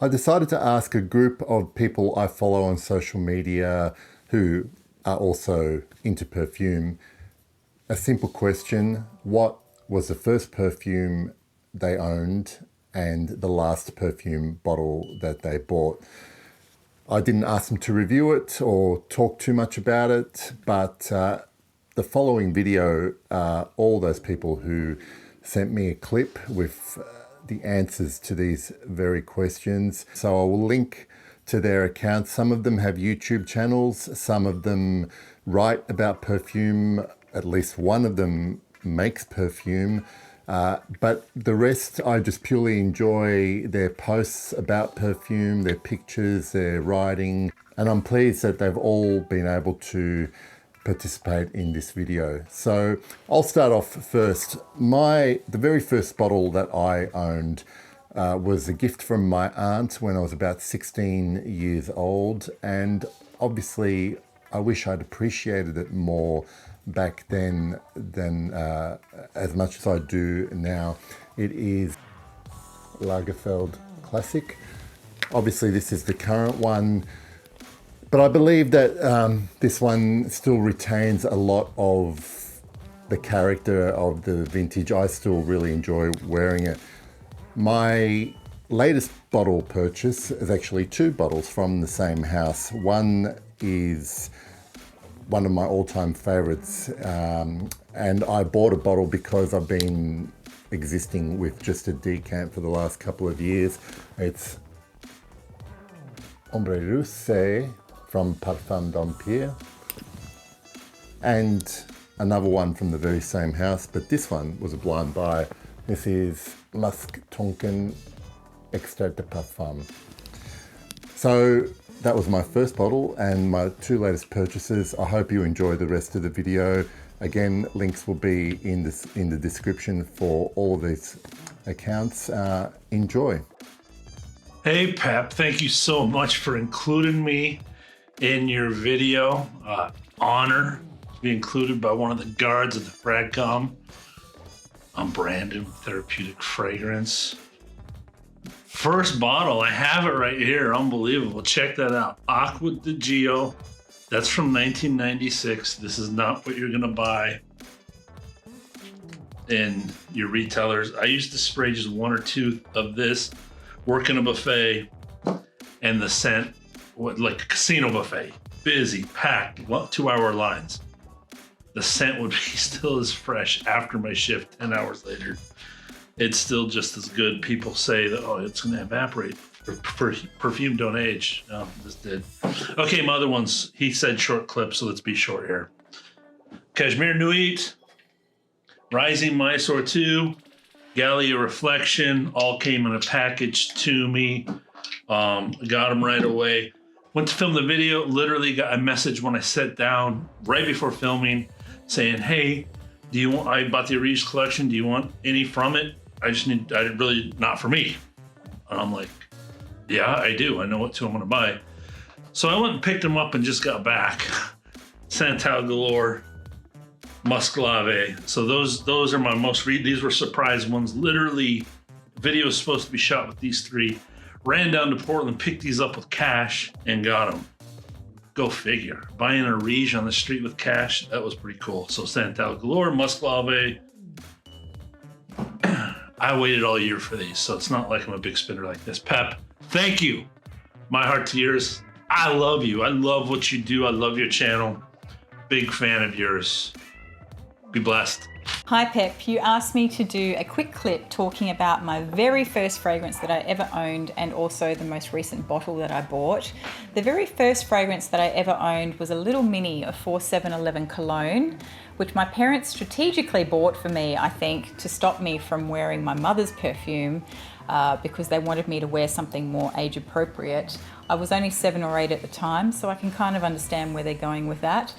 I decided to ask a group of people I follow on social media who are also into perfume a simple question. What was the first perfume they owned and the last perfume bottle that they bought? I didn't ask them to review it or talk too much about it, but the following video are all those people who sent me a clip with the answers to these very questions. So I will link to their accounts. Some of them have YouTube channels, some of them write about perfume, at least one of them makes perfume. But the rest, I just purely enjoy their posts about perfume, their pictures, their writing, and I'm pleased that they've all been able to participate in this video. So I'll start off first. The very first bottle that I owned was a gift from my aunt when I was about 16 years old, and obviously I wish I'd appreciated it more back then than as much as I do now. It is Lagerfeld Classic. Obviously this is the current one, but I believe that this one still retains a lot of the character of the vintage. I still really enjoy wearing it. My latest bottle purchase is actually two bottles from the same house. One is one of my all-time favorites, and I bought a bottle because I've been existing with just a decant for the last couple of years. It's Ombre Rousse from Parfum d'Empire, and another one from the very same house, but this one was a blind buy. This is Musk Tonkin Extrait de Parfum. So that was my first bottle and my two latest purchases. I hope you enjoy the rest of the video. Again, links will be in the description for all of these accounts. Enjoy. Hey Pep, thank you so much for including me in your video. Honor to be included by one of the guards of the Fragcom. I'm Brandon, Therapeutic Fragrance. First bottle, I have it right here. Unbelievable. Check that out. Aqua di Gio. That's from 1996. This is not what you're gonna buy in your retailers. I used to spray just one or two of this, work in a buffet, and the scent, like a casino buffet, busy, packed, 2-hour lines. The scent would be still as fresh after my shift 10 hours later. It's still just as good. People say that, oh, it's gonna evaporate. Perfume don't age. No, this did. Okay, my other ones, he said short clip, so let's be short here. Cashmere Nuit, Rising Mysore 2, Gallia Reflection, all came in a package to me. Got them right away. Went to film the video, literally got a message when I sat down right before filming saying, hey, I bought the Arige collection, do you want any from it? I really, not for me. And I'm like, yeah, I do. I know what two I'm gonna buy. So I went and picked them up and just got back. Santal Galore, Musclave. So those are my these were surprise ones. Literally, video was supposed to be shot with these three. Ran down to Portland, picked these up with cash and got them. Go figure. Buying a Arige on the street with cash, that was pretty cool. So Santal Galore, Musclave. I waited all year for these, so it's not like I'm a big spender like this. Pep, thank you. My heart to yours. I love you. I love what you do. I love your channel. Big fan of yours. Be blessed. Hi Pep, you asked me to do a quick clip talking about my very first fragrance that I ever owned and also the most recent bottle that I bought. The very first fragrance that I ever owned was a little mini of 4711 cologne, which my parents strategically bought for me, I think, to stop me from wearing my mother's perfume because they wanted me to wear something more age appropriate. I was only 7 or 8 at the time, so I can kind of understand where they're going with that.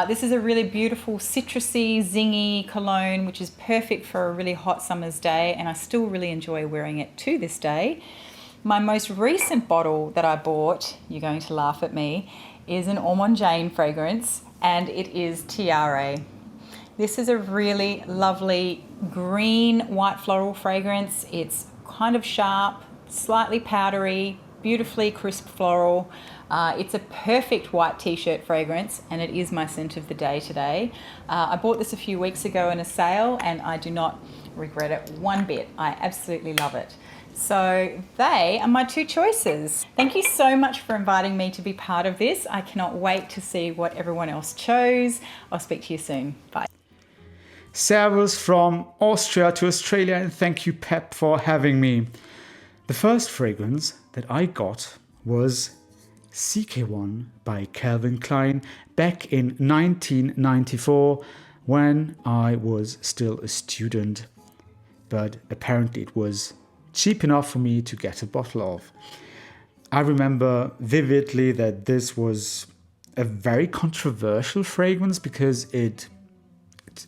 This is a really beautiful citrusy, zingy cologne, which is perfect for a really hot summer's day, and I still really enjoy wearing it to this day. My most recent bottle that I bought, you're going to laugh at me, is an Ormond Jane fragrance, and it is Tiare. This is a really lovely green white floral fragrance. It's kind of sharp, slightly powdery, beautifully crisp floral. It's a perfect white t-shirt fragrance, and it is my scent of the day today. I bought this a few weeks ago in a sale, and I do not regret it one bit. I absolutely love it. So they are my two choices. Thank you so much for inviting me to be part of this. I cannot wait to see what everyone else chose. I'll speak to you soon. Bye. Servus from Austria to Australia, and thank you, Pep, for having me. The first fragrance that I got was CK1 by Calvin Klein back in 1994 when I was still a student, but apparently it was cheap enough for me to get a bottle of. I remember vividly that this was a very controversial fragrance because it,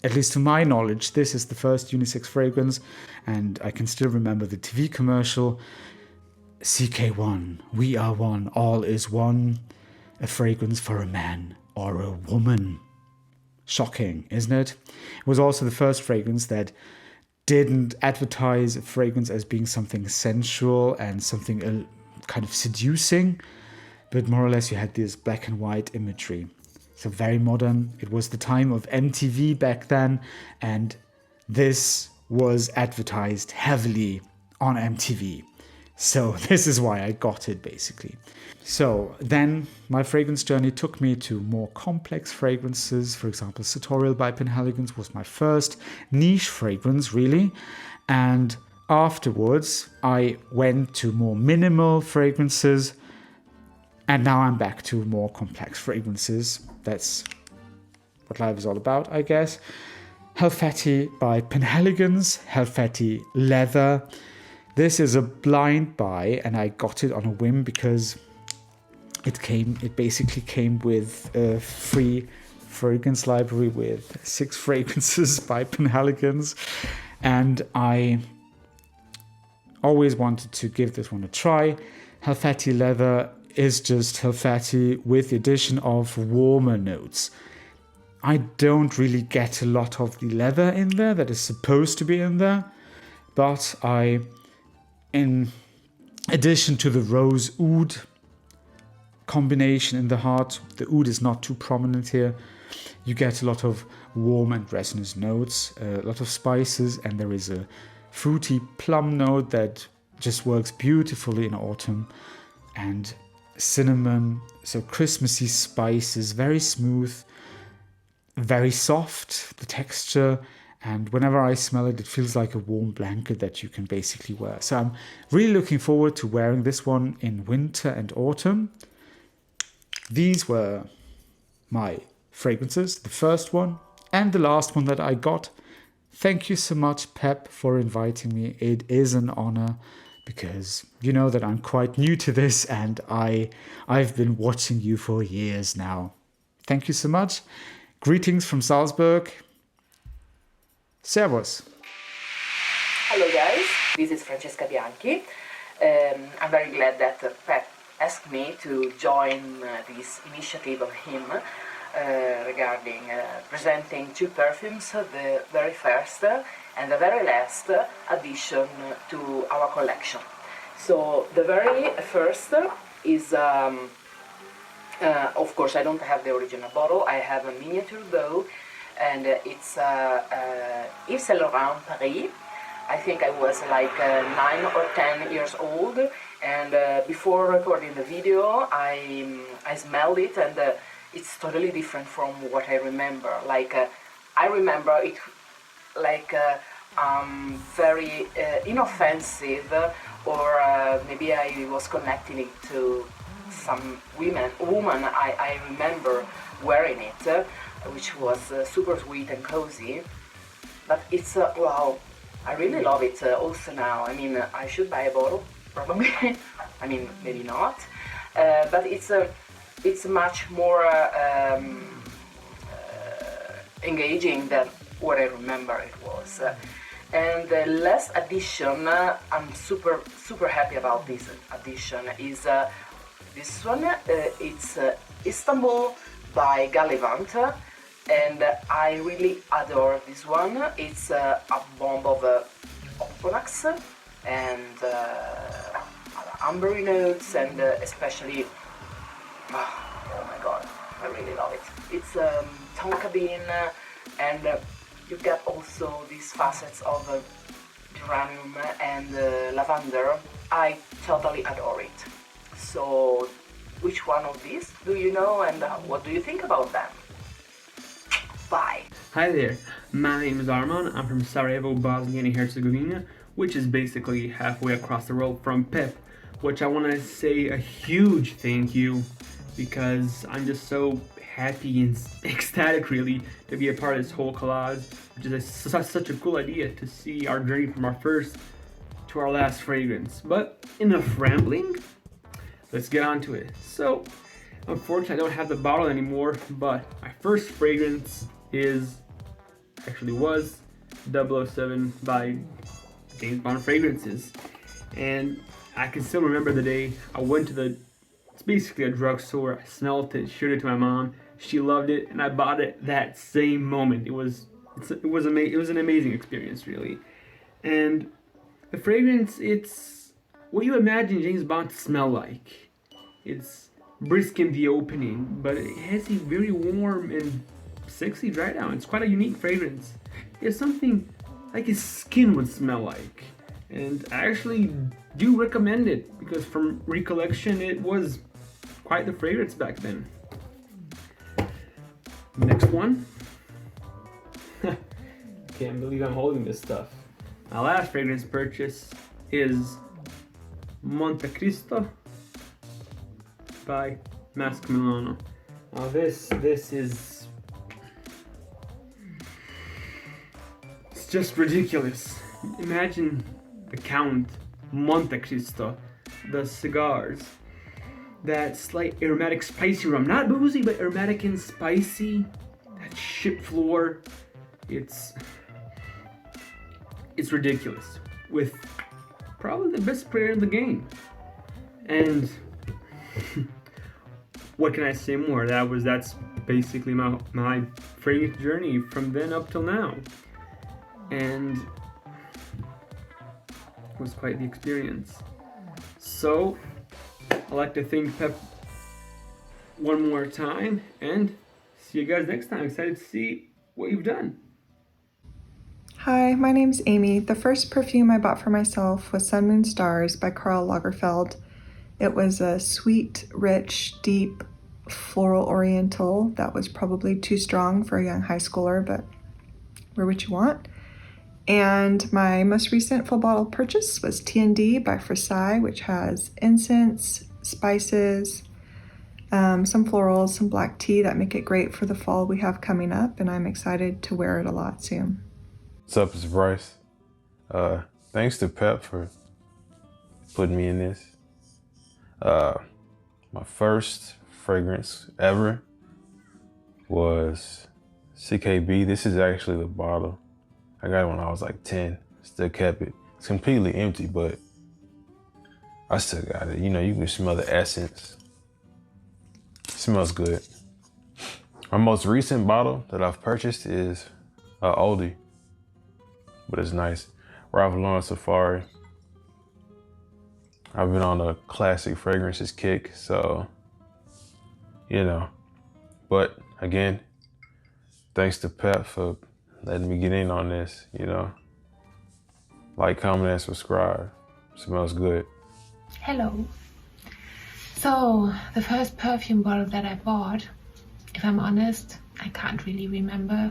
at least to my knowledge, this is the first unisex fragrance, and I can still remember the TV commercial. CK1, we are one, all is one, a fragrance for a man or a woman. Shocking, isn't it? It was also the first fragrance that didn't advertise a fragrance as being something sensual and something kind of seducing, but more or less you had this black and white imagery. So very modern. It was the time of MTV back then, and this was advertised heavily on MTV. So this is why I got it, basically. So then my fragrance journey took me to more complex fragrances. For example, Sartorial by Penhaligon's was my first niche fragrance, really. And afterwards, I went to more minimal fragrances. And now I'm back to more complex fragrances. That's what life is all about, I guess. Helvetii by Penhaligon's, Helvetii Leather. This is a blind buy, and I got it on a whim because it basically came with a free fragrance library with 6 fragrances by Penhaligon's, and I always wanted to give this one a try. Helvetii Leather is just Helvetii with the addition of warmer notes. I don't really get a lot of the leather in there that is supposed to be in there, but in addition to the rose oud combination in the heart, the oud is not too prominent here. You get a lot of warm and resinous notes, a lot of spices, and there is a fruity plum note that just works beautifully in autumn, and cinnamon, so Christmassy spices, very smooth, very soft, the texture, and whenever I smell it, it feels like a warm blanket that you can basically wear. So I'm really looking forward to wearing this one in winter and autumn. These were my fragrances, the first one and the last one that I got. Thank you so much, Pep, for inviting me. It is an honor because you know that I'm quite new to this and I've been watching you for years now. Thank you so much. Greetings from Salzburg. Servus. Hello guys, this is Francesca Bianchi. I'm very glad that Pep asked me to join this initiative of him regarding presenting 2 perfumes, the very first and the very last addition to our collection. So the very first is, of course I don't have the original bottle, I have a miniature though, and it's Yves Saint Laurent Paris. I think I was like 9 or 10 years old, and before recording the video I smelled it, and it's totally different from what I remember. Like I remember it like very inoffensive, or maybe I was connecting it to some woman I remember wearing it, which was super sweet and cozy. But it's wow, I really love it also now. I mean, I should buy a bottle probably. I mean, maybe not, but it's much more engaging than what I remember it was. And the last addition, I'm super happy about this addition, is this one. It's Istanbul by Galen, and I really adore this one. It's a bomb of Oponax, and ambery notes, and especially, oh my god, I really love it. It's tonka bean, and you get also these facets of geranium and lavender. I totally adore it. So, which one of these do you know, and what do you think about them? Bye. Hi there, my name is Arman. I'm from Sarajevo, Bosnia and Herzegovina, which is basically halfway across the world from Pep, which I want to say a huge thank you, because I'm just so happy and ecstatic really to be a part of this whole collage, which is such a cool idea to see our journey from our first to our last fragrance. But enough rambling, let's get on to it. So, unfortunately I don't have the bottle anymore, but my first fragrance was 007 by James Bond Fragrances. And I can still remember the day I went to it's basically a drugstore, I smelled it, showed it to my mom, she loved it, and I bought it that same moment. It was an amazing experience really. And the fragrance, it's what you imagine James Bond to smell like. It's brisk in the opening, but it has a very warm and sexy dry down. It's quite a unique fragrance. It's something like his skin would smell like. And I actually do recommend it, because from recollection it was quite the fragrance back then. Next one. Can't believe I'm holding this stuff. My last fragrance purchase is Monte Cristo by Mask Milano. Now this is, it's just ridiculous. Imagine the Count Monte Cristo, the cigars, that slight aromatic spicy rum, not boozy but aromatic and spicy, that ship floor, it's ridiculous, with probably the best sprayer in the game. And what can I say more? That's basically my fragrance journey from then up till now, and it was quite the experience. So I'd like to thank Pep one more time, and see you guys next time. Excited to see what you've done. Hi, my name's Amy. The first perfume I bought for myself was Sun Moon Stars by Karl Lagerfeld. It was a sweet, rich, deep, floral oriental that was probably too strong for a young high schooler, but wear what you want. And my most recent full bottle purchase was T&D by Versailles, which has incense, spices, some florals, some black tea that make it great for the fall we have coming up, and I'm excited to wear it a lot soon. What's up, it's Bryce. Thanks to Pep for putting me in this. My first fragrance ever was CKB. This is actually the bottle. I got it when I was like 10, still kept it. It's completely empty, but I still got it. You know, you can smell the essence. It smells good. My most recent bottle that I've purchased is an oldie, but it's nice. Ralph Lauren Safari. I've been on a classic fragrances kick, so, you know. But again, thanks to Pep for letting me get in on this, you know. Like, comment, and subscribe. Smells good. Hello. So, the first perfume bottle that I bought, if I'm honest, I can't really remember.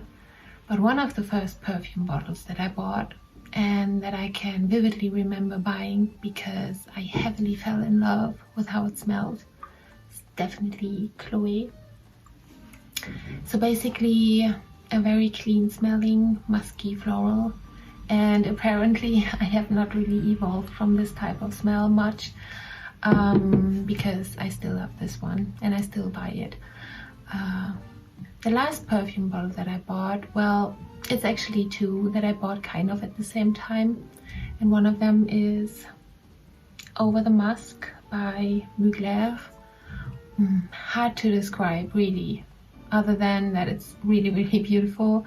But one of the first perfume bottles that I bought, and that I can vividly remember buying because I heavily fell in love with how it smelled, is definitely Chloe. So basically a very clean smelling, musky floral, and apparently I have not really evolved from this type of smell much, because I still love this one and I still buy it. The last perfume bottle that I bought, well, it's actually two that I bought kind of at the same time, and one of them is Over the Musk by Mugler. Hard to describe really, other than that it's really, really beautiful.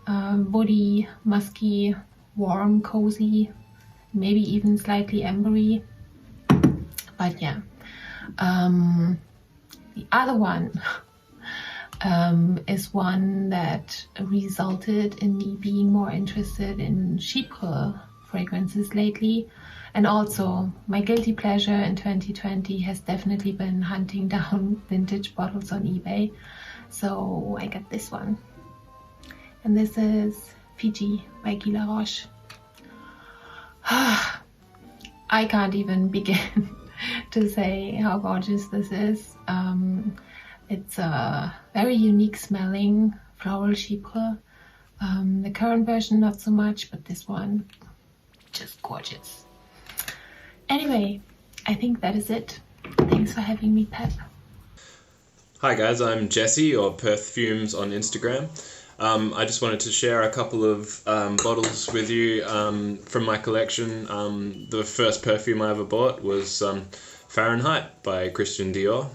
Body, musky, warm, cozy, maybe even slightly ambery. But yeah, the other one is one that resulted in me being more interested in Chypre fragrances lately. And also, my guilty pleasure in 2020 has definitely been hunting down vintage bottles on eBay. So I got this one. And this is Fiji by Guy Laroche. I can't even begin to say how gorgeous this is. It's a very unique smelling floral Chypre. The current version not so much, but this one, just gorgeous. Anyway, I think that is it. Thanks for having me, Pep. Hi guys, I'm Jesse, or Perfumes on Instagram. I just wanted to share a couple of bottles with you from my collection. The first perfume I ever bought was Fahrenheit by Christian Dior.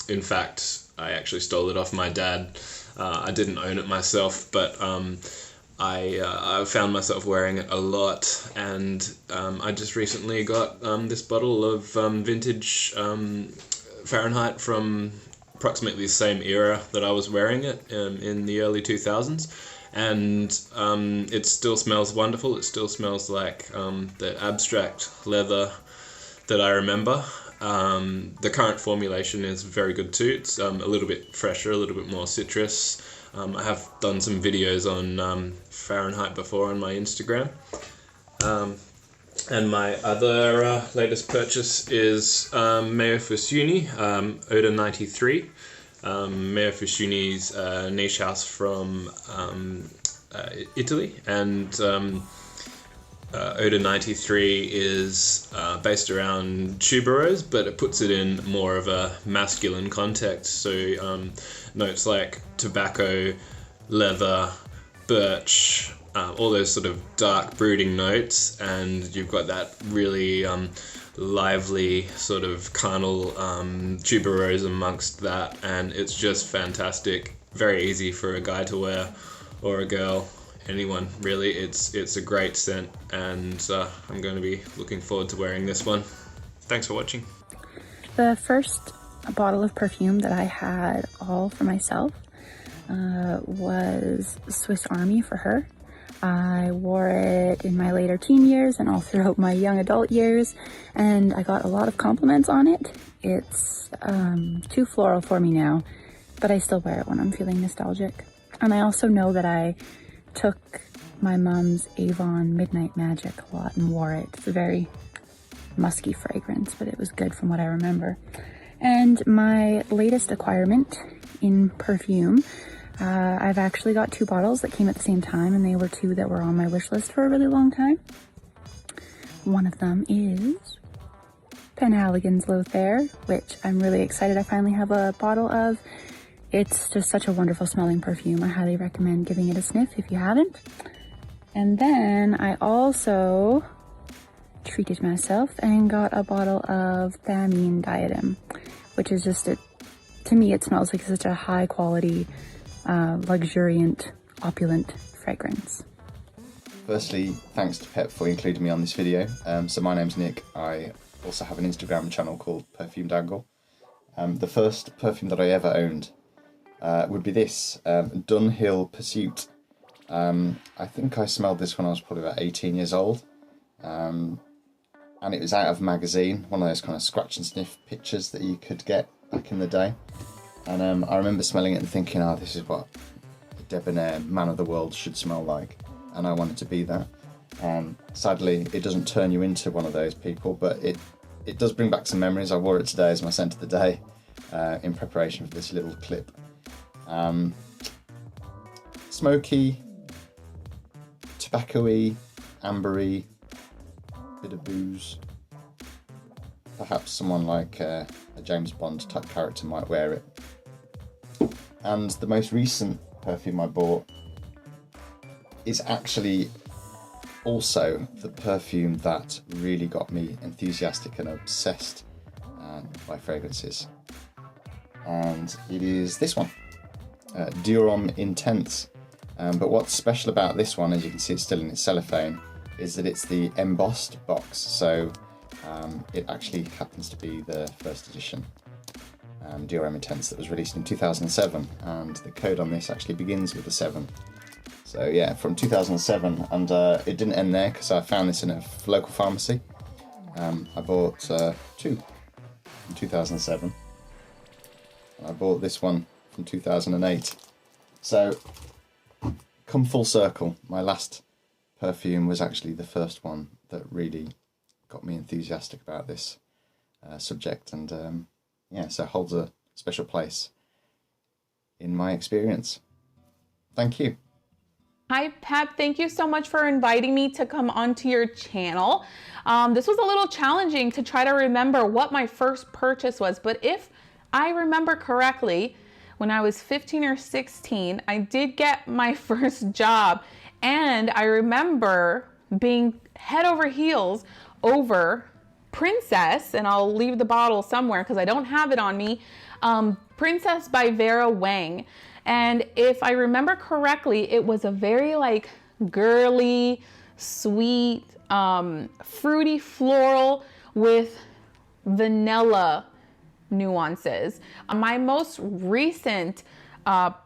In fact, I actually stole it off my dad. I didn't own it myself, but I found myself wearing it a lot, and I just recently got this bottle of vintage Fahrenheit from approximately the same era that I was wearing it in the early 2000s, and it still smells wonderful. It still smells like the abstract leather that I remember. The current formulation is very good too. It's a little bit fresher, a little bit more citrus. I have done some videos on Fahrenheit before on my Instagram. And my other latest purchase is Meo Fusuni, Oda 93. Meo Fusuni's niche house from Italy, and Oda 93 is based around tuberose, but it puts it in more of a masculine context. So notes like tobacco, leather, birch, all those sort of dark brooding notes, and you've got that really lively sort of carnal tuberose amongst that, and it's just fantastic. Very easy for a guy to wear, or a girl, anyone really. It's a great scent, and I'm going to be looking forward to wearing this one. Thanks for watching. The first bottle of perfume that I had all for myself was Swiss Army for her. I wore it in my later teen years and all throughout my young adult years, and I got a lot of compliments on it. It's too floral for me now, but I still wear it when I'm feeling nostalgic. And I also know that I took my mom's Avon Midnight Magic a lot and wore it. It's a very musky fragrance, but it was good from what I remember. And my latest acquirement in perfume, I've actually got two bottles that came at the same time, and they were two that were on my wish list for a really long time. One of them is Penhaligon's Lothair, which I'm really excited I finally have a bottle of. It's just such a wonderful smelling perfume. I highly recommend giving it a sniff if you haven't. And then I also treated myself and got a bottle of Thamine Diadem, which is just, to me it smells like such a high quality, luxuriant, opulent fragrance. Firstly, thanks to Pep for including me on this video. So my name's Nick. I also have an Instagram channel called Perfume Dangle. The first perfume that I ever owned would be this, Dunhill Pursuit. I think I smelled this when I was probably about 18 years old. And it was out of a magazine, one of those kind of scratch and sniff pictures that you could get back in the day. And I remember smelling it and thinking, oh, this is what a debonair man of the world should smell like. And I wanted to be that. Sadly, it doesn't turn you into one of those people, but it does bring back some memories. I wore it today as my scent of the day in preparation for this little clip. Smoky, tobacco-y, ambery, bit of booze. Perhaps someone like a James Bond type character might wear it. And the most recent perfume I bought is actually also the perfume that really got me enthusiastic and obsessed by fragrances. And it is this one, Dior Intense. But what's special about this one, as you can see it's still in its cellophane, is that it's the embossed box. So It actually happens to be the first edition Dior Intense that was released in 2007, and the code on this actually begins with a 7. So yeah, from 2007, and it didn't end there because I found this in a local pharmacy. I bought 2 in 2007, and I bought this one from 2008. So, come full circle, my last perfume was actually the first one that really got me enthusiastic about this subject, and yeah, so holds a special place in my experience. Thank you. Hi Pep, thank you so much for inviting me to come onto your channel. This was a little challenging to try to remember what my first purchase was, but if I remember correctly, when I was 15 or 16, I did get my first job, and I remember being head over heels over Princess, and I'll leave the bottle somewhere because I don't have it on me, Princess by Vera Wang. And if I remember correctly, it was a very like girly, sweet, fruity floral with vanilla nuances. My most recent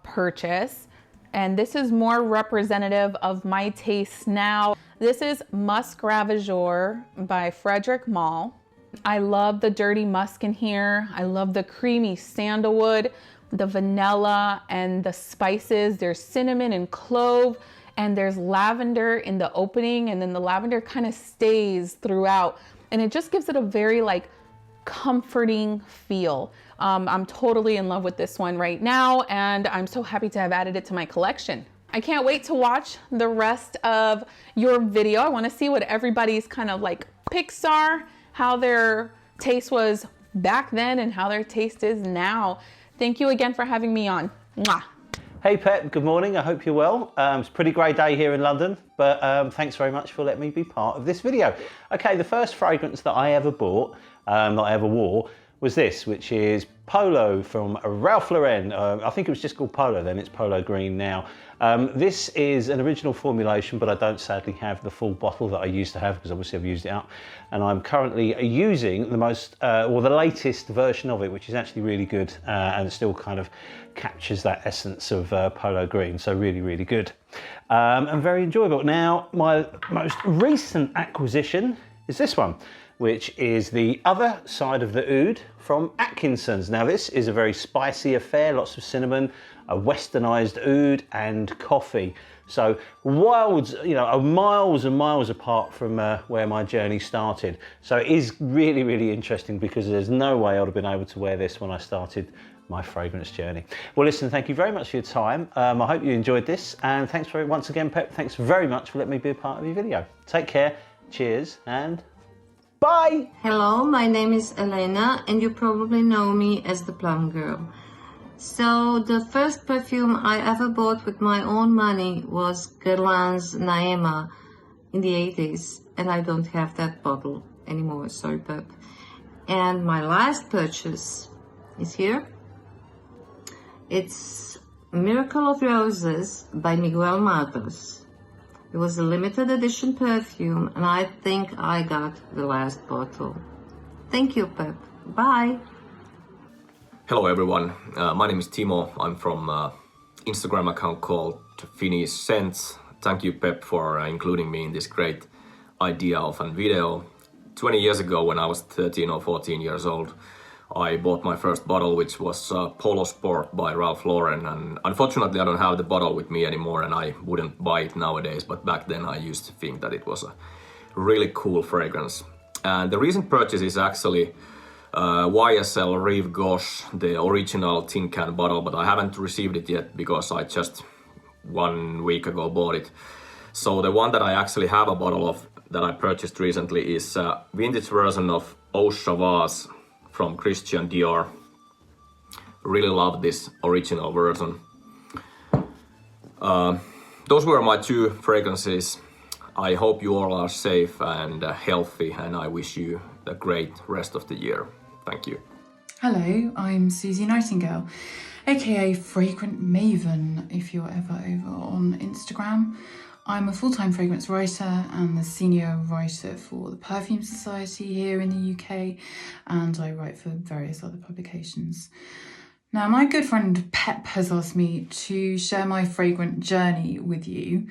purchase, and this is more representative of my taste now, this is Musk Ravageur by Frederic Malle. I love the dirty musk in here. I love the creamy sandalwood, the vanilla and the spices. There's cinnamon and clove, and there's lavender in the opening, and then the lavender kind of stays throughout, and it just gives it a very like comforting feel. I'm totally in love with this one right now, and I'm so happy to have added it to my collection. I can't wait to watch the rest of your video. I want to see what everybody's kind of like picks are, how their taste was back then and how their taste is now. Thank you again for having me on. Mwah. Hey Pep, good morning. I hope you're well. It's a pretty grey day here in London, but thanks very much for letting me be part of this video. Okay, the first fragrance that I ever bought, that I ever wore, was this, which is Polo from Ralph Lauren. I think it was just called Polo then, it's Polo Green now. This is an original formulation, but I don't sadly have the full bottle that I used to have because obviously I've used it up. And I'm currently using the most, or the latest version of it, which is actually really good and still kind of captures that essence of Polo Green. So really, really good and very enjoyable. Now, my most recent acquisition is this one, which is the Other Side of the Oud from Atkinson's. Now this is a very spicy affair, lots of cinnamon, a westernized oud and coffee. So miles and miles apart from where my journey started. So it is really, really interesting because there's no way I would have been able to wear this when I started my fragrance journey. Well, listen, thank you very much for your time. I hope you enjoyed this, and thanks once again, Pep, thanks very much for letting me be a part of your video. Take care, cheers, and bye! Hello, my name is Elena, and you probably know me as the Plum Girl. So the first perfume I ever bought with my own money was Galen's Naema in the 80s, and I don't have that bottle anymore, sorry Pep. And my last purchase is here. It's Miracle of Roses by Miguel Matos. It was a limited edition perfume, and I think I got the last bottle. Thank you, Pep. Bye. Hello everyone, my name is Timo. I'm from Instagram account called Finnish Scents. Thank you, Pep, for including me in this great idea of a video. 20 years ago, when I was 13 or 14 years old, I bought my first bottle, which was Polo Sport by Ralph Lauren, and unfortunately I don't have the bottle with me anymore, and I wouldn't buy it nowadays, but back then I used to think that it was a really cool fragrance. And the recent purchase is actually YSL Rive Gauche, the original tin can bottle, but I haven't received it yet because I just 1 week ago bought it. So the one that I actually have a bottle of that I purchased recently is a vintage version of Eau Chavaz from Christian Dior. Really love this original version. Those were my 2 fragrances. I hope you all are safe and healthy, and I wish you a great rest of the year. Thank you. Hello, I'm Suzy Nightingale, aka Fragrant Maven if you're ever over on Instagram. I'm a full-time fragrance writer and the senior writer for the Perfume Society here in the UK, and I write for various other publications. Now, my good friend Pep has asked me to share my fragrant journey with you,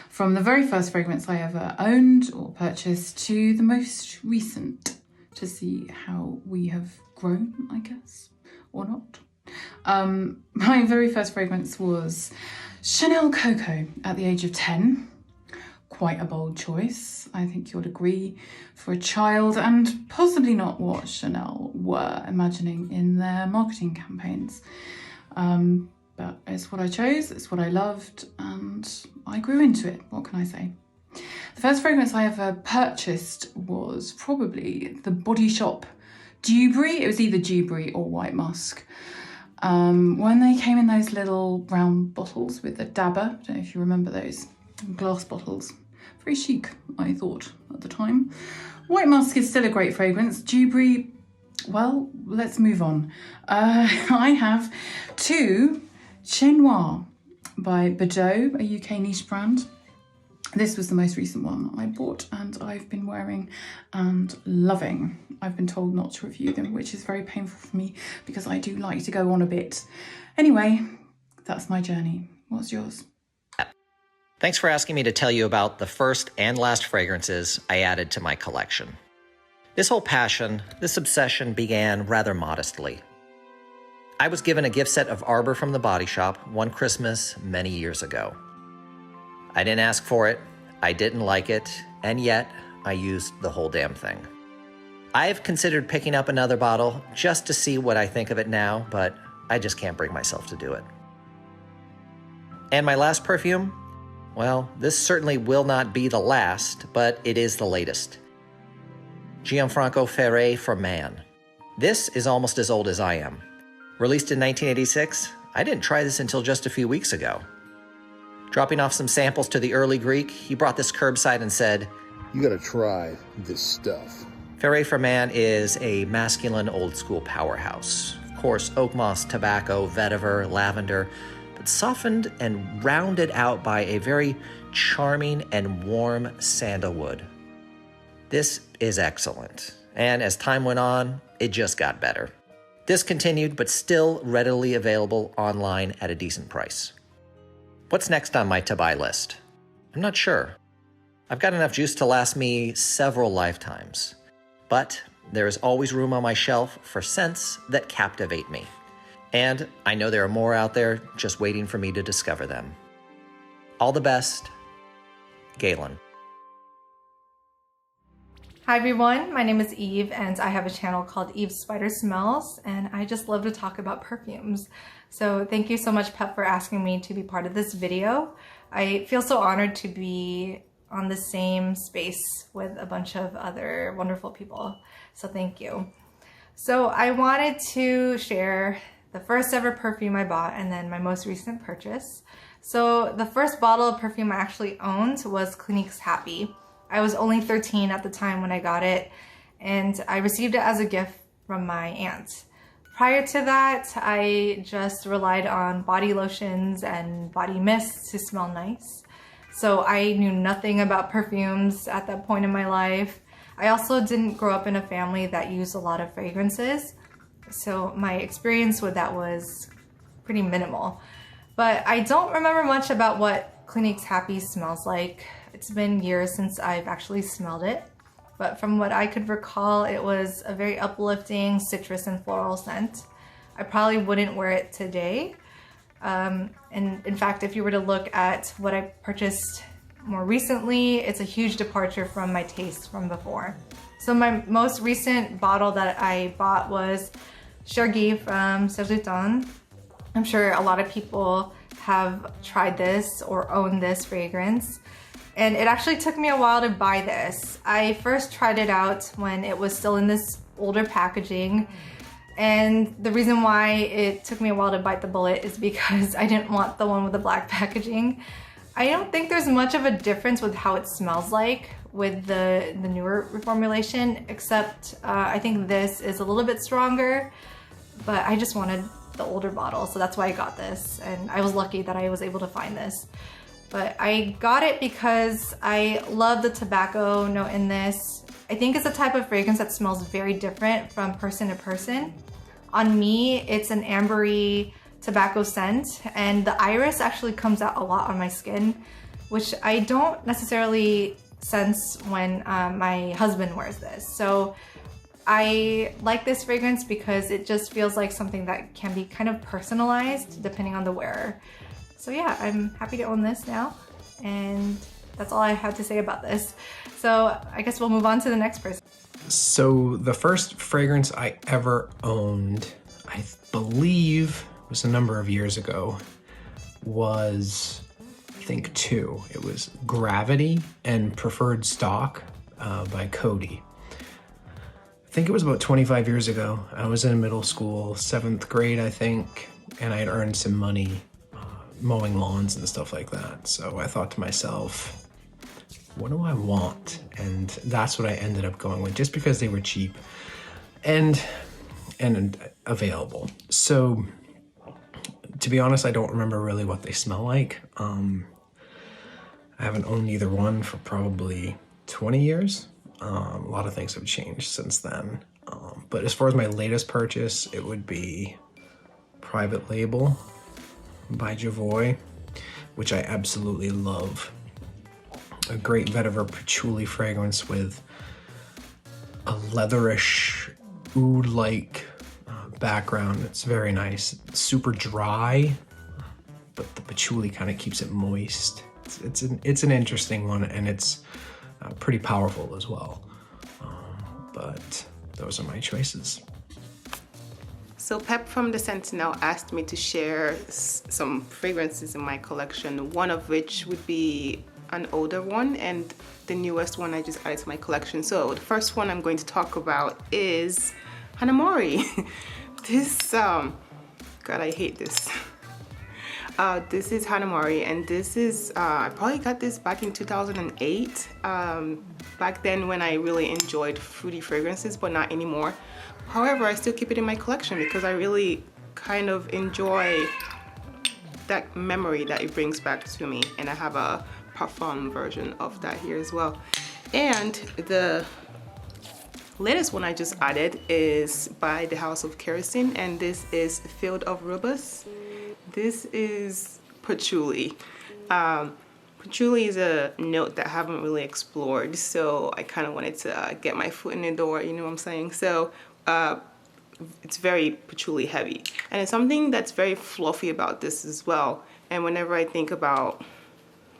from the very first fragrance I ever owned or purchased to the most recent, to see how we have grown, I guess, or not. My very first fragrance was Chanel Coco at the age of 10. Quite a bold choice, I think you'll agree, for a child, and possibly not what Chanel were imagining in their marketing campaigns. But it's what I chose, it's what I loved, and I grew into it. What can I say? The first fragrance I ever purchased was probably the Body Shop Dewberry. It was either Dewberry or White Musk. When they came in those little brown bottles with the dabber, I don't know if you remember those glass bottles. Very chic, I thought, at the time. White Musk is still a great fragrance. Dewberry, well, let's move on. I have two Chez Noir by Bordeaux, a UK niche brand. This was the most recent one I bought and I've been wearing and loving. I've been told not to review them, which is very painful for me because I do like to go on a bit. Anyway, that's my journey. What's yours? Thanks for asking me to tell you about the first and last fragrances I added to my collection. This whole passion, this obsession began rather modestly. I was given a gift set of Arbor from the Body Shop one Christmas many years ago. I didn't ask for it, I didn't like it, and yet I used the whole damn thing. I've considered picking up another bottle just to see what I think of it now, but I just can't bring myself to do it. And my last perfume? Well, this certainly will not be the last, but it is the latest. Gianfranco Ferré for Man. This is almost as old as I am. Released in 1986, I didn't try this until just a few weeks ago. Dropping off some samples to the early Greek, he brought this curbside and said, "You gotta try this stuff." Ferré for Man is a masculine old-school powerhouse. Of course, oak moss, tobacco, vetiver, lavender, but softened and rounded out by a very charming and warm sandalwood. This is excellent, and as time went on, it just got better. Discontinued, but still readily available online at a decent price. What's next on my to-buy list? I'm not sure. I've got enough juice to last me several lifetimes, but there is always room on my shelf for scents that captivate me. And I know there are more out there just waiting for me to discover them. All the best, Galen. Hi everyone, my name is Eve and I have a channel called Eve's Spider Smells, and I just love to talk about perfumes. So thank you so much, Pep, for asking me to be part of this video. I feel so honored to be on the same space with a bunch of other wonderful people. So thank you. So I wanted to share the first ever perfume I bought and then my most recent purchase. So the first bottle of perfume I actually owned was Clinique's Happy. I was only 13 at the time when I got it, and I received it as a gift from my aunt. Prior to that, I just relied on body lotions and body mists to smell nice. So I knew nothing about perfumes at that point in my life. I also didn't grow up in a family that used a lot of fragrances, so my experience with that was pretty minimal. But I don't remember much about what Clinique's Happy smells like. It's been years since I've actually smelled it, but from what I could recall, it was a very uplifting citrus and floral scent. I probably wouldn't wear it today. And in fact, if you were to look at what I purchased more recently, it's a huge departure from my taste from before. So my most recent bottle that I bought was Cherie from Cherie. I'm sure a lot of people have tried this or own this fragrance. And it actually took me a while to buy this. I first tried it out when it was still in this older packaging. And the reason why it took me a while to bite the bullet is because I didn't want the one with the black packaging. I don't think there's much of a difference with how it smells like with the newer reformulation, except I think this is a little bit stronger, but I just wanted the older bottle, so that's why I got this. And I was lucky that I was able to find this. but I got it because I love the tobacco note in this. I think it's a type of fragrance that smells very different from person to person. On me, it's an ambery tobacco scent, and the iris actually comes out a lot on my skin, which I don't necessarily sense when my husband wears this. So I like this fragrance because it just feels like something that can be kind of personalized depending on the wearer. So yeah, I'm happy to own this now, and that's all I have to say about this. So I guess we'll move on to the next person. So the first fragrance I ever owned, I believe was a number of years ago, was I think 2. It was Gravity and Preferred Stock by Cody. I think it was about 25 years ago. I was in middle school, 7th grade, I think, and I had earned some money mowing lawns and stuff like that. So I thought to myself, what do I want? And that's what I ended up going with, just because they were cheap and available. So to be honest, I don't remember really what they smell like. I haven't owned either one for probably 20 years. A lot of things have changed since then. But as far as my latest purchase, it would be Private Label by Javoy, which I absolutely love. A great vetiver patchouli fragrance with a leatherish, oud-like background. It's very nice. It's super dry, but the patchouli kind of keeps it moist. It's an interesting one, and it's pretty powerful as well. But those are my choices. So Pep from the Sentinel asked me to share some fragrances in my collection, one of which would be an older one and the newest one I just added to my collection. So the first one I'm going to talk about is Hanamori. This, God, I hate this. This is Hanamori, and this is, I probably got this back in 2008. Back then when I really enjoyed fruity fragrances, but not anymore. However, I still keep it in my collection because I really kind of enjoy that memory that it brings back to me. And I have a parfum version of that here as well. And the latest one I just added is by the House of Kerosene, and this is Field of Rubus. This is patchouli. Patchouli is a note that I haven't really explored, so I kind of wanted to get my foot in the door, you know what I'm saying? So it's very patchouli heavy. And it's something that's very fluffy about this as well. And whenever I think about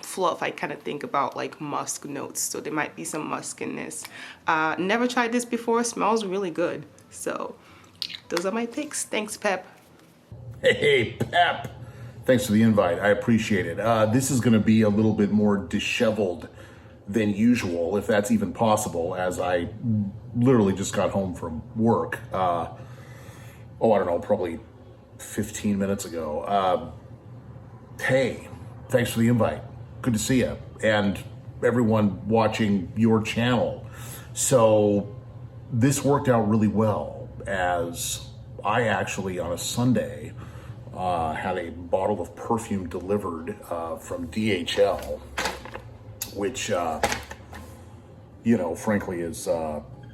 fluff, I kind of think about like musk notes. So there might be some musk in this. Never tried this before, smells really good. So those are my picks. Thanks, Pep. Hey, Pep. Thanks for the invite. I appreciate it. This is going to be a little bit more disheveled than usual, if that's even possible, as I literally just got home from work. I don't know, probably 15 minutes ago. Hey, thanks for the invite. Good to see you. And everyone watching your channel. So this worked out really well, as I actually, on a Sunday, had a bottle of perfume delivered from DHL, which, frankly is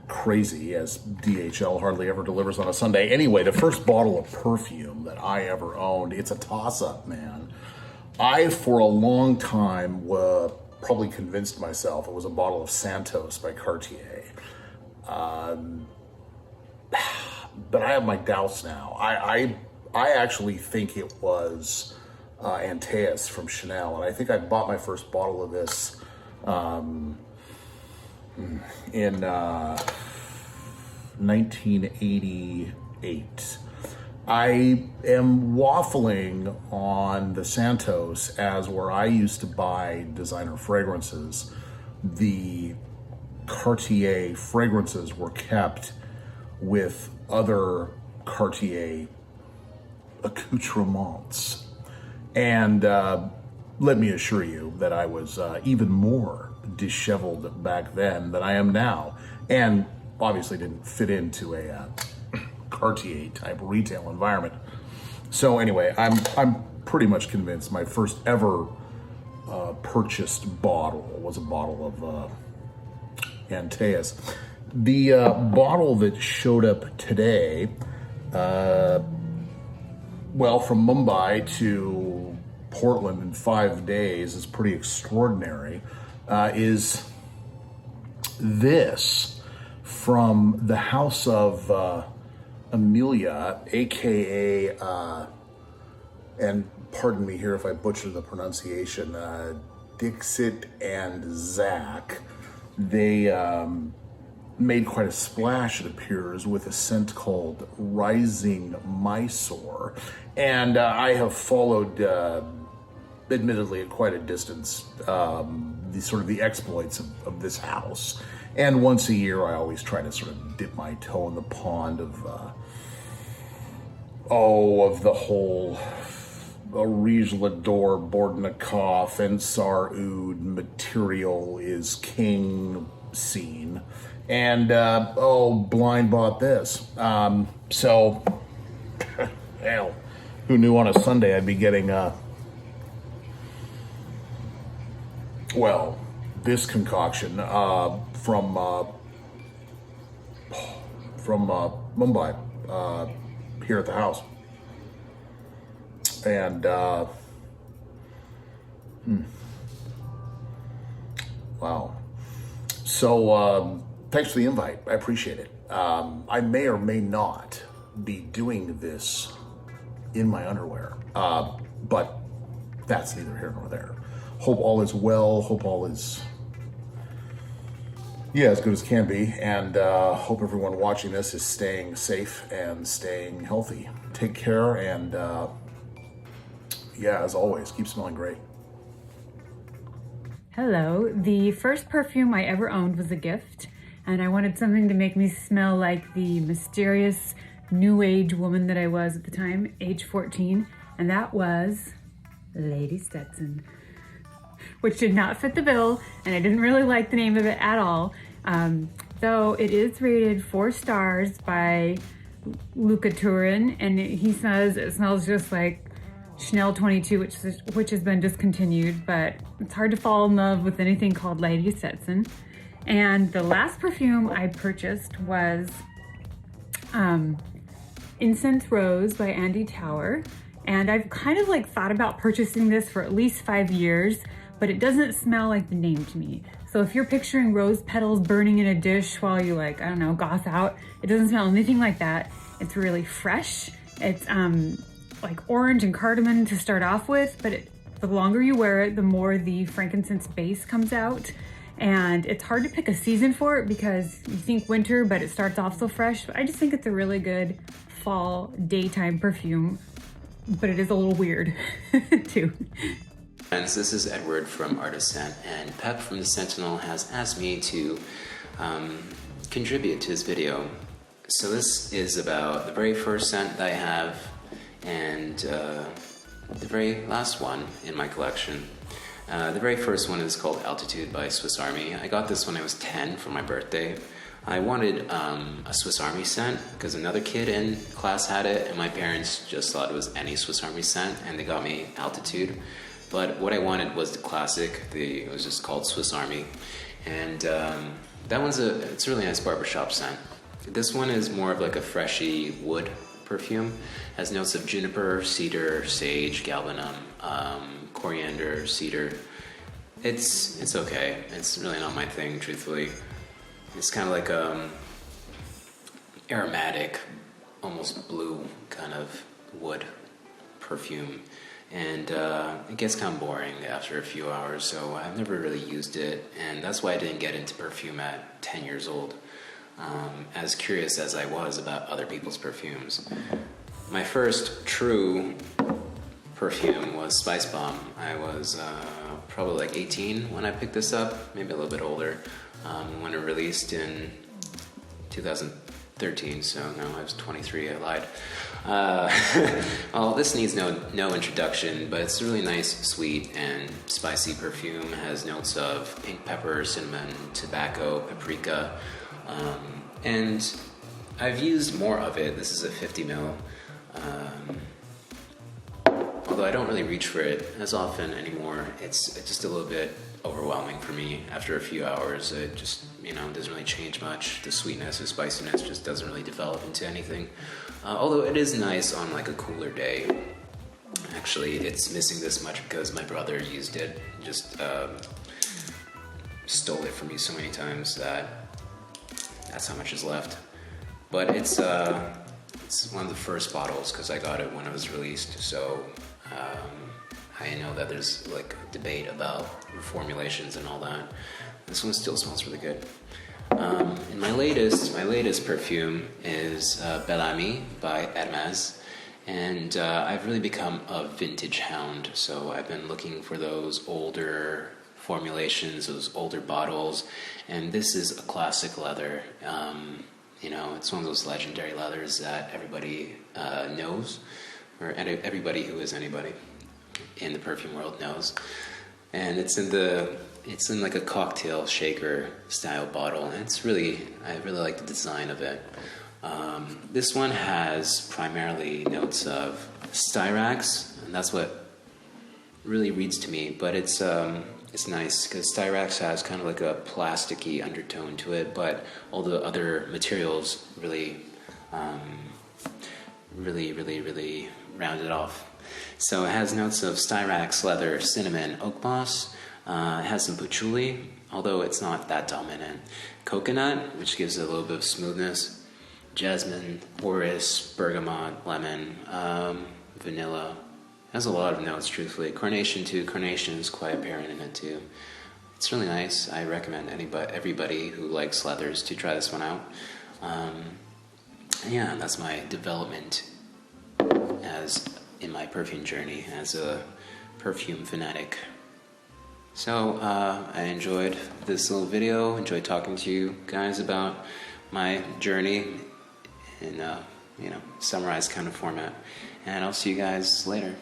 crazy, as DHL hardly ever delivers on a Sunday. Anyway, the first bottle of perfume that I ever owned, it's a toss-up, man. I, for a long time, probably convinced myself it was a bottle of Santos by Cartier. But I have my doubts now. I actually think it was Andreas from Chanel, and I think I bought my first bottle of this in 1988. I am waffling on the Santos, as where I used to buy designer fragrances, the Cartier fragrances were kept with other Cartier accoutrements. And let me assure you that I was even more disheveled back then than I am now, and obviously didn't fit into a Cartier type retail environment. So anyway, I'm pretty much convinced my first ever purchased bottle was a bottle of Andreas. The bottle that showed up today, well, from Mumbai to Portland in 5 days is pretty extraordinary, is this from the house of Amelia, aka, and pardon me here if I butcher the pronunciation, Dixit and Zach. They made quite a splash, it appears, with a scent called Rising Mysore. And I have followed, admittedly at quite a distance, the exploits of this house. And once a year, I always try to sort of dip my toe in the pond of the whole Rouge Lador, Bordnikov, and Sar Oud material is king scene. And, Blind bought this. So, hell, who knew on a Sunday I'd be getting, this concoction from Mumbai here at the house. And, wow. So, thanks for the invite. I appreciate it. I may or may not be doing this in my underwear, but that's neither here nor there. Hope all is well. Hope all is, as good as can be. And hope everyone watching this is staying safe and staying healthy. Take care, and as always, keep smelling great. Hello. The first perfume I ever owned was a gift, and I wanted something to make me smell like the mysterious new age woman that I was at the time, age 14, and that was Lady Stetson, which did not fit the bill, and I didn't really like the name of it at all. Though it is rated 4 stars by Luca Turin, and he says it smells just like Chanel 22, which has been discontinued, but it's hard to fall in love with anything called Lady Stetson. And the last perfume I purchased was Incense Rose by Andy Tower. And I've kind of thought about purchasing this for at least 5 years, but it doesn't smell like the name to me. So if you're picturing rose petals burning in a dish while you goth out, it doesn't smell anything like that. It's really fresh. It's like orange and cardamom to start off with, but the longer you wear it, the more the frankincense base comes out. And it's hard to pick a season for it because you think winter, but it starts off so fresh. But I just think it's a really good fall daytime perfume, but it is a little weird too. Friends, this is Edward from Artisan, and Pep from the Sentinel has asked me to contribute to this video. So this is about the very first scent that I have and the very last one in my collection. The very first one is called Altitude by Swiss Army. I got this when I was 10 for my birthday. I wanted a Swiss Army scent because another kid in class had it, and my parents just thought it was any Swiss Army scent, and they got me Altitude. But what I wanted was the classic. It was just called Swiss Army, and that one's it's a really nice barbershop scent. This one is more of like a freshy wood perfume. Has notes of juniper, cedar, sage, galbanum, coriander, cedar. It's okay. It's really not my thing, truthfully. It's kind of like aromatic, almost blue kind of wood perfume. And it gets kind of boring after a few hours, so I've never really used it, and that's why I didn't get into perfume at 10 years old, as curious as I was about other people's perfumes. My first true perfume was Spice Bomb. I was probably like 18 when I picked this up, maybe a little bit older, when it released in 2013, so no, I was 23, I lied. Well, this needs no introduction, but it's a really nice, sweet, and spicy perfume. It has notes of pink pepper, cinnamon, tobacco, paprika, and I've used more of it. This is a 50 ml. although I don't really reach for it as often anymore. It's just a little bit overwhelming for me after a few hours. It just, doesn't really change much. The sweetness or spiciness just doesn't really develop into anything. Although it is nice on like a cooler day. Actually, it's missing this much because my brother used it, just stole it from me so many times that that's how much is left. But it's one of the first bottles because I got it when it was released, so I know that there's like debate about reformulations and all that. This one still smells really good. And my latest perfume is Bel Ami by Hermes, and I've really become a vintage hound. So I've been looking for those older formulations, those older bottles, and this is a classic leather. It's one of those legendary leathers that everybody knows, or everybody who is anybody in the perfume world knows. And it's in like a cocktail shaker style bottle, and I really like the design of it. This one has primarily notes of styrax, and that's what really reads to me. But it's nice because styrax has kind of like a plasticky undertone to it, but all the other materials really round it off. So it has notes of styrax, leather, cinnamon, oak moss. It has some patchouli, although it's not that dominant. Coconut, which gives it a little bit of smoothness. Jasmine, orris, bergamot, lemon, vanilla. It has a lot of notes, truthfully. Carnation too. Carnation is quite apparent in it too. It's really nice. I recommend everybody who likes leathers to try this one out. Yeah, that's my development as in my perfume journey as a perfume fanatic. So I enjoyed this little video, enjoyed talking to you guys about my journey in summarized kind of format, and I'll see you guys later.